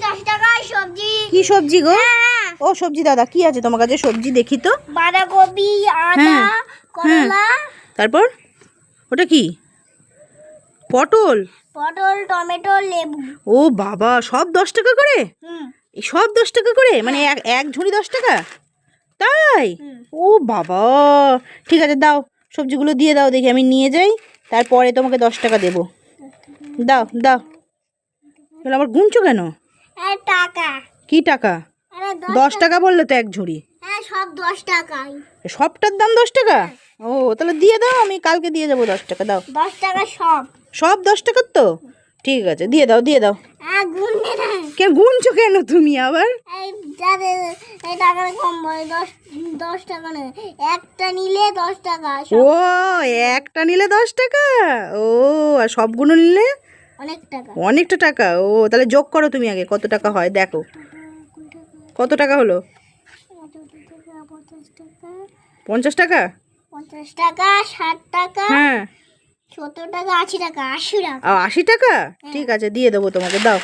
10 টাকায় সবজি। কি সবজি গো? হ্যাঁ। ও সবজি দাদা, কি আছে তোমার কাছে সবজি দেখি তো? বাঁধাকপি, আদা, হ্যাঁ, করলা, তারপর ওটা কি? পটল? পটল, টমেটো, লেবু। ও বাবা, সব 10 টাকা করে? হুম। এই সব 10 টাকা করে, মানে এক এক ঝুড়ি 10 টাকা? তাই? হুম। ও বাবা, ঠিক আছে দাও, সবজিগুলো দিয়ে দাও দেখি, আমি নিয়ে যাই, তারপরে তোমাকে 10 টাকা দেবো। দাও দাও। তাহলে আবার গুনছো কেন? টাকা। কি টাকা? আরে 10 টাকা বললে তো এক ঝুড়ি। হ্যাঁ, সব 10 টাকাই। সবটার দাম 10 টাকা? ও তাহলে দিয়ে দাও, আমি কালকে দিয়ে যাবো 10 টাকা। দাও। 10 টাকা সব। সব 10 টাকার তো? ঠিক আছে, দিয়ে দাও দিয়ে দাও। গুনবে না। কেন গুনছো কেন তুমি আবার? এই যাদের এই টাকাটা কম বলে 10 টাকা নেই, একটা নিলে 10 টাকা। ও একটা নিলে 10 টাকা? ও আর সবগুলো নিলে অনেক টাকা। অনেকটা টাকা। ও তাহলে যোগ করো তুমি আগে, কত টাকা হয় দেখো। কত টাকা হলো? 50 টাকা? 50 টাকা, 60 টাকা, হ্যাঁ। 70 টাকা, 80 টাকা, 80 টাকা। 80 টাকা? ঠিক আছে, দিয়ে দেবো তোমাকে, দাও।